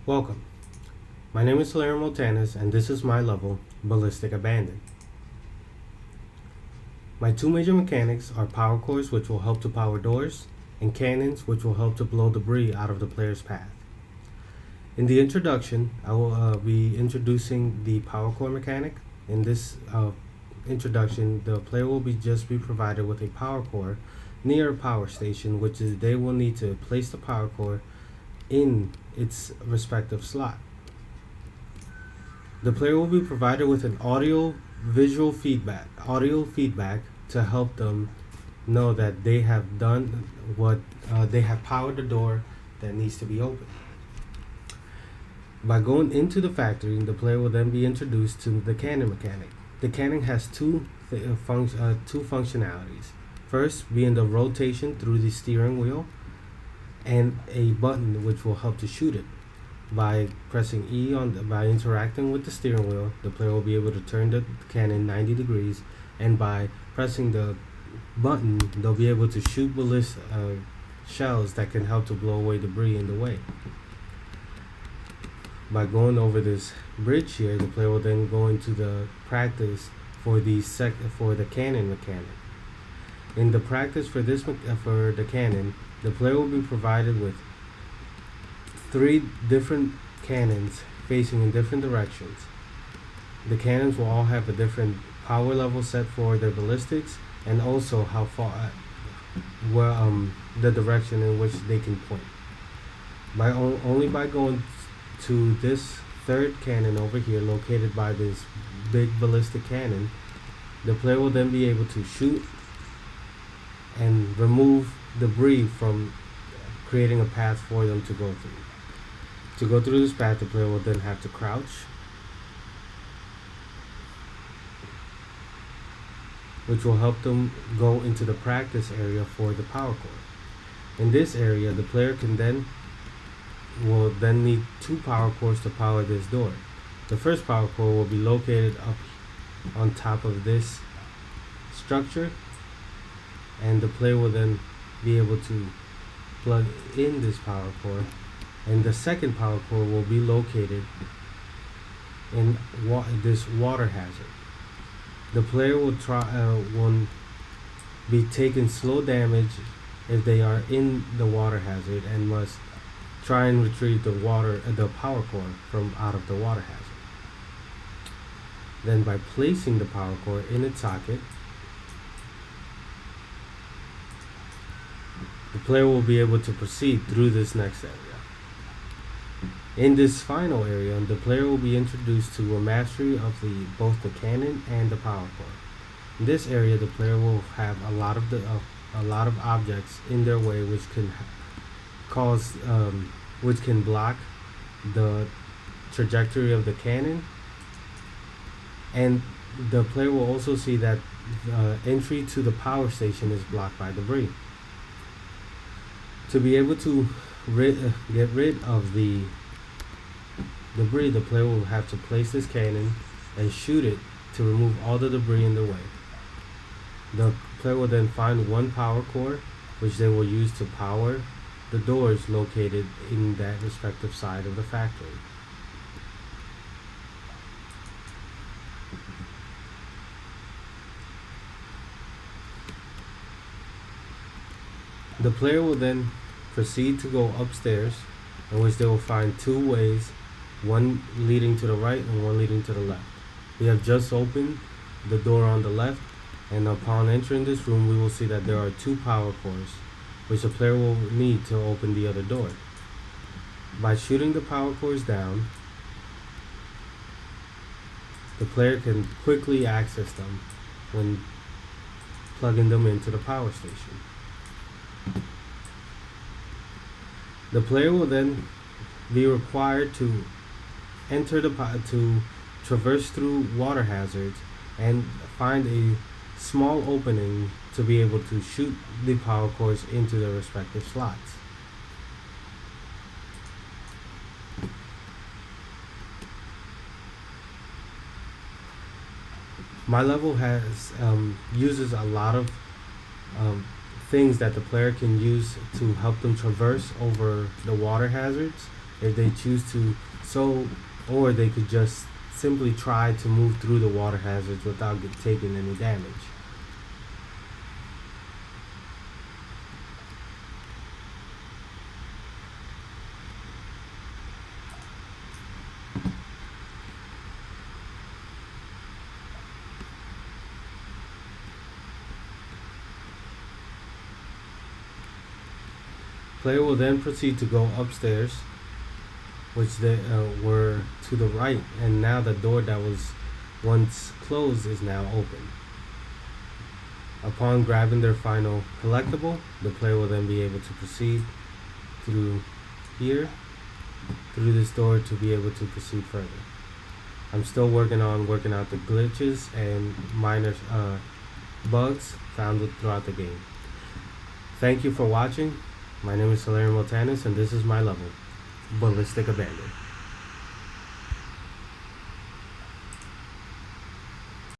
Welcome. My name is Hilario Montanes, and this is my level, Ballistic Abandon. My two major mechanics are power cores, which will help to power doors, and cannons, which will help to blow debris out of the player's path. In the introduction, I will be introducing the power core mechanic. In this introduction, the player will just be provided with a power core near a power station, which is they will need to place the power core in its respective slot. The player will be provided with an audio feedback to help them know that they have done what they have powered the door that needs to be opened. By going into the factory, the player will then be introduced to the cannon mechanic. The cannon has two functionalities. First, being the rotation through the steering wheel, and a button which will help to shoot it. By pressing E by interacting with the steering wheel, the player will be able to turn the cannon 90 degrees, and by pressing the button, they'll be able to shoot ballistic shells that can help to blow away debris in the way. By going over this bridge here, the player will then go into the practice for the cannon mechanic. In the practice for the cannon, the player will be provided with 3 different cannons facing in different directions. The cannons will all have a different power level set for their ballistics, and also how far, the direction in which they can point. Only by going to this third cannon over here, located by this big ballistic cannon, the player will then be able to shoot and remove debris from creating a path for them to go through. To go through this path, the player will then have to crouch, which will help them go into the practice area for the power core. In this area, the player will then need 2 power cores to power this door. The first power core will be located up on top of this structure, and the player will then be able to plug in this power core, and the second power core will be located in this water hazard. The player will be taking slow damage if they are in the water hazard, and must try and retrieve the power core from out of the water hazard. Then by placing the power core in its socket, the player will be able to proceed through this next area. In this final area, the player will be introduced to a mastery of both the cannon and the power core. In this area, the player will have a lot of objects in their way, which can block the trajectory of the cannon, and the player will also see that entry to the power station is blocked by debris. To be able to get rid of the debris, the player will have to place this cannon and shoot it to remove all the debris in the way. The player will then find 1 power core, which they will use to power the doors located in that respective side of the factory. The player will then proceed to go upstairs, in which they will find 2 ways, one leading to the right and one leading to the left. We have just opened the door on the left, and upon entering this room, we will see that there are 2 power cores, which the player will need to open the other door. By shooting the power cores down, the player can quickly access them when plugging them into the power station. The player will then be required to traverse through water hazards and find a small opening to be able to shoot the power cores into their respective slots. My level uses a lot of things that the player can use to help them traverse over the water hazards if they choose to. So, or they could just simply try to move through the water hazards without taking any damage. Player will then proceed to go upstairs, which they were to the right, and now the door that was once closed is now open. Upon grabbing their final collectible, the player will then be able to proceed through here, through this door, to be able to proceed further. I'm still working out the glitches and minor bugs found throughout the game. Thank you for watching. My name is Hilarion Montanus, and this is my level, Ballistic Abandon.